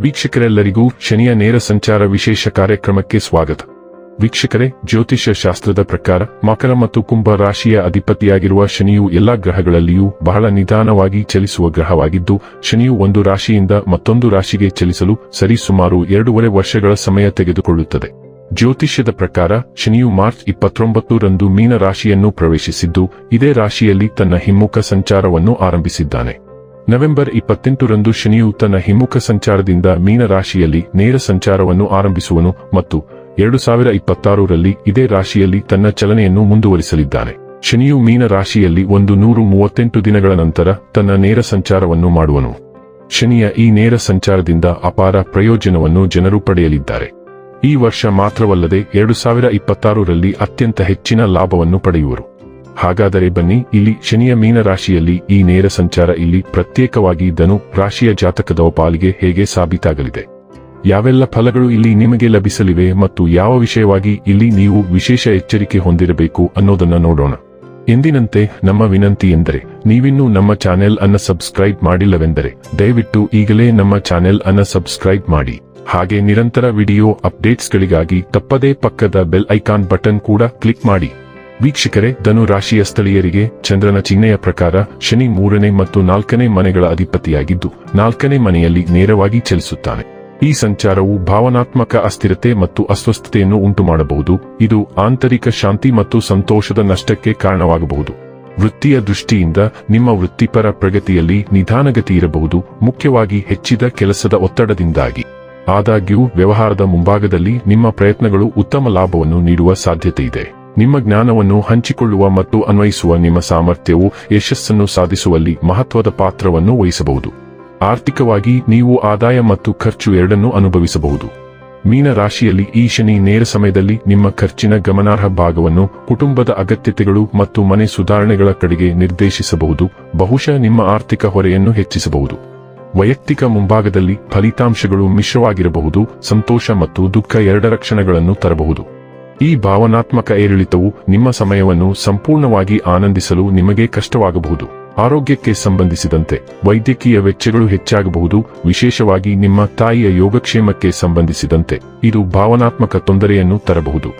ವೀಕ್ಷಕರೆಲ್ಲರಿಗೂ ಶನಿಯ ನೇರ ಸಂಚಾರ ವಿಶೇಷ ಕಾರ್ಯಕ್ರಮಕ್ಕೆ ಸ್ವಾಗತ. ವೀಕ್ಷಕರೇ, ಜ್ಯೋತಿಷ್ಯ ಶಾಸ್ತ್ರದ ಪ್ರಕಾರ ಮಕರ ಮತ್ತು ಕುಂಭ ರಾಶಿಯ ಅಧಿಪತಿಯಾಗಿರುವ ಶನಿಯು ಎಲ್ಲಾ ಗ್ರಹಗಳಲ್ಲಿಯೂ ಬಹಳ ನಿಧಾನವಾಗಿ ಚಲಿಸುವ ಗ್ರಹವಾಗಿದ್ದು, ಶನಿಯು ಒಂದು ರಾಶಿಯಿಂದ ಮತ್ತೊಂದು ರಾಶಿಗೆ ಚಲಿಸಲು ಸರಿಸುಮಾರು 2.5 ವರ್ಷಗಳ ಸಮಯ ತೆಗೆದುಕೊಳ್ಳುತ್ತದೆ. ಜ್ಯೋತಿಷ್ಯದ ಪ್ರಕಾರ ಶನಿಯು ಮಾರ್ಚ್ 29ರಂದು ಮೀನ ರಾಶಿಯನ್ನು ಪ್ರವೇಶಿಸಿದ್ದು, ಇದೇ ರಾಶಿಯಲ್ಲಿ ತನ್ನ ಹಿಮ್ಮುಖ ಸಂಚಾರವನ್ನು ಆರಂಭಿಸಿದ್ದಾನೆ. ನವೆಂಬರ್ 28ರಂದು ಶನಿಯು ತನ್ನ ಹಿಮ್ಮುಖ ಸಂಚಾರದಿಂದ ಮೀನ ರಾಶಿಯಲ್ಲಿ ನೇರ ಸಂಚಾರವನ್ನು ಆರಂಭಿಸುವನು ಮತ್ತು 2026ರಲ್ಲಿ ಇದೇ ರಾಶಿಯಲ್ಲಿ ತನ್ನ ಚಲನೆಯನ್ನು ಮುಂದುವರಿಸಲಿದ್ದಾನೆ. ಶನಿಯು ಮೀನ ರಾಶಿಯಲ್ಲಿ 138 ದಿನಗಳ ನಂತರ ತನ್ನ ನೇರ ಸಂಚಾರವನ್ನು ಮಾಡುವನು. ಶನಿಯ ಈ ನೇರ ಸಂಚಾರದಿಂದ ಅಪಾರ ಪ್ರಯೋಜನವನ್ನು ಜನರು ಪಡೆಯಲಿದ್ದಾರೆ. ಈ ವರ್ಷ ಮಾತ್ರವಲ್ಲದೆ 2026ರಲ್ಲಿ ಅತ್ಯಂತ ಹೆಚ್ಚಿನ ಲಾಭವನ್ನು ಪಡೆಯುವರು. ಹಾಗಾದರೆ ಬನ್ನಿ, ಇಲ್ಲಿ ಶನಿಯ ಮೀನ ರಾಶಿಯಲ್ಲಿ ಈ ನೇರ ಸಂಚಾರ ಇಲ್ಲಿ ಪ್ರತ್ಯೇಕವಾಗಿ ಧನು ರಾಶಿಯ ಜಾತಕದ ಪಾಲಿಗೆ ಹೇಗೆ ಸಾಬೀತಾಗಲಿದೆ, ಯಾವೆಲ್ಲ ಫಲಗಳು ಇಲ್ಲಿ ನಿಮಗೆ ಲಭಿಸಲಿವೆ ಮತ್ತು ಯಾವ ವಿಷಯವಾಗಿ ಇಲ್ಲಿ ನೀವು ವಿಶೇಷ ಎಚ್ಚರಿಕೆ ಹೊಂದಿರಬೇಕು ಅನ್ನೋದನ್ನ ನೋಡೋಣ. ಎಂದಿನಂತೆ ನಮ್ಮ ವಿನಂತಿ ಎಂದರೆ, ನೀವಿನ್ನೂ ನಮ್ಮ ಚಾನೆಲ್ ಅನ್ನು ಸಬ್ಸ್ಕ್ರೈಬ್ ಮಾಡಿಲ್ಲವೆಂದರೆ ದಯವಿಟ್ಟು ಈಗಲೇ ನಮ್ಮ ಚಾನೆಲ್ ಅನ್ನು ಸಬ್ಸ್ಕ್ರೈಬ್ ಮಾಡಿ. ಹಾಗೆ ನಿರಂತರ ವಿಡಿಯೋ ಅಪ್ಡೇಟ್ಸ್ಗಳಿಗಾಗಿ ತಪ್ಪದೇ ಪಕ್ಕದ ಬೆಲ್ ಐಕಾನ್ ಬಟನ್ ಕೂಡ ಕ್ಲಿಕ್ ಮಾಡಿ. ವೀಕ್ಷಕರೇ, ಧನು ರಾಶಿಯ ಸ್ಥಳೀಯರಿಗೆ ಚಂದ್ರನ ಚಿಹ್ನೆಯ ಪ್ರಕಾರ ಶನಿ 3ನೇ ಮತ್ತು 4ನೇ ಮನೆಗಳ ಅಧಿಪತಿಯಾಗಿದ್ದು, 4ನೇ ಮನೆಯಲ್ಲಿ ನೇರವಾಗಿ ಚಲಿಸುತ್ತಾನೆ. ಈ ಸಂಚಾರವು ಭಾವನಾತ್ಮಕ ಅಸ್ಥಿರತೆ ಮತ್ತು ಅಸ್ವಸ್ಥತೆಯನ್ನು ಉಂಟುಮಾಡಬಹುದು. ಇದು ಆಂತರಿಕ ಶಾಂತಿ ಮತ್ತು ಸಂತೋಷದ ನಷ್ಟಕ್ಕೆ ಕಾರಣವಾಗಬಹುದು. ವೃತ್ತಿಯ ದೃಷ್ಟಿಯಿಂದ ನಿಮ್ಮ ವೃತ್ತಿಪರ ಪ್ರಗತಿಯಲ್ಲಿ ನಿಧಾನಗತಿ ಇರಬಹುದು, ಮುಖ್ಯವಾಗಿ ಹೆಚ್ಚಿದ ಕೆಲಸದ ಒತ್ತಡದಿಂದಾಗಿ. ಆದಾಗ್ಯೂ ವ್ಯವಹಾರದ ಮುಂಭಾಗದಲ್ಲಿ ನಿಮ್ಮ ಪ್ರಯತ್ನಗಳು ಉತ್ತಮ ಲಾಭವನ್ನು ನೀಡುವ ಸಾಧ್ಯತೆ ಇದೆ. ನಿಮ್ಮ ಜ್ಞಾನವನ್ನು ಹಂಚಿಕೊಳ್ಳುವ ಮತ್ತು ಅನ್ವಯಿಸುವ ನಿಮ್ಮ ಸಾಮರ್ಥ್ಯವು ಯಶಸ್ಸನ್ನು ಸಾಧಿಸುವಲ್ಲಿ ಮಹತ್ವದ ಪಾತ್ರವನ್ನು ವಹಿಸಬಹುದು. ಆರ್ಥಿಕವಾಗಿ ನೀವು ಆದಾಯ ಮತ್ತು ಖರ್ಚು ಎರಡನ್ನೂ ಅನುಭವಿಸಬಹುದು. ಮೀನ ರಾಶಿಯಲ್ಲಿ ಈ ಶನಿ ನೇರ ಸಮಯದಲ್ಲಿ ನಿಮ್ಮ ಖರ್ಚಿನ ಗಮನಾರ್ಹ ಭಾಗವನ್ನು ಕುಟುಂಬದ ಅಗತ್ಯತೆಗಳು ಮತ್ತು ಮನೆ ಸುಧಾರಣೆಗಳ ಕಡೆಗೆ ನಿರ್ದೇಶಿಸಬಹುದು, ಬಹುಶಃ ನಿಮ್ಮ ಆರ್ಥಿಕ ಹೊರೆಯನ್ನು ಹೆಚ್ಚಿಸಬಹುದು. ವೈಯಕ್ತಿಕ ಮುಂಭಾಗದಲ್ಲಿ ಫಲಿತಾಂಶಗಳು ಮಿಶ್ರವಾಗಿರಬಹುದು, ಸಂತೋಷ ಮತ್ತು ದುಃಖ ಎರಡರ ಕ್ಷಣಗಳನ್ನು ತರಬಹುದು. ಈ ಭಾವನಾತ್ಮಕ ಏರಿಳಿತವು ನಿಮ್ಮ ಸಮಯವನ್ನು ಸಂಪೂರ್ಣವಾಗಿ ಆನಂದಿಸಲು ನಿಮಗೆ ಕಷ್ಟವಾಗಬಹುದು. ಆರೋಗ್ಯಕ್ಕೆ ಸಂಬಂಧಿಸಿದಂತೆ ವೈದ್ಯಕೀಯ ವೆಚ್ಚಗಳು ಹೆಚ್ಚಾಗಬಹುದು, ವಿಶೇಷವಾಗಿ ನಿಮ್ಮ ತಾಯಿಯ ಯೋಗಕ್ಷೇಮಕ್ಕೆ ಸಂಬಂಧಿಸಿದಂತೆ ಇದು ಭಾವನಾತ್ಮಕ ತೊಂದರೆಯನ್ನು ತರಬಹುದು.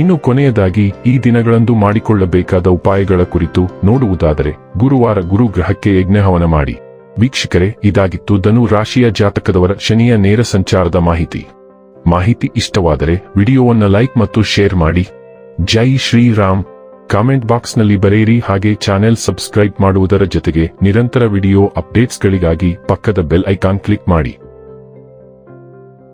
ಇನ್ನು ಕೊನೆಯದಾಗಿ ಈ ದಿನಗಳಂದು ಮಾಡಿಕೊಳ್ಳಬೇಕಾದ ಉಪಾಯಗಳ ಕುರಿತು ನೋಡುವುದಾದರೆ, ಗುರುವಾರ ಗುರುಗ್ರಹಕ್ಕೆ ಯಜ್ಞಹವನ ಮಾಡಿ. ವೀಕ್ಷಕರೇ, ಇದಾಗಿತ್ತು ಧನು ರಾಶಿಯ ಜಾತಕದವರ ಶನಿಯ ನೇರ ಸಂಚಾರದ ಮಾಹಿತಿ ಇಷ್ಟವಾದರೆ ವಿಡಿಯೋವನ್ನು ಲೈಕ್ ಮತ್ತು ಶೇರ್ ಮಾಡಿ. ಜೈ ಶ್ರೀರಾಮ್. ಕಾಮೆಂಟ್ ಬಾಕ್ಸ್ನಲ್ಲಿ ಬರೆಯಿರಿ. ಹಾಗೆ ಚಾನೆಲ್ ಸಬ್ಸ್ಕ್ರೈಬ್ ಮಾಡುವುದರ ಜೊತೆಗೆ ನಿರಂತರ ವಿಡಿಯೋ ಅಪ್ಡೇಟ್ಸ್ಗಳಿಗಾಗಿ ಪಕ್ಕದ ಬೆಲ್ ಐಕಾನ್ ಕ್ಲಿಕ್ ಮಾಡಿ.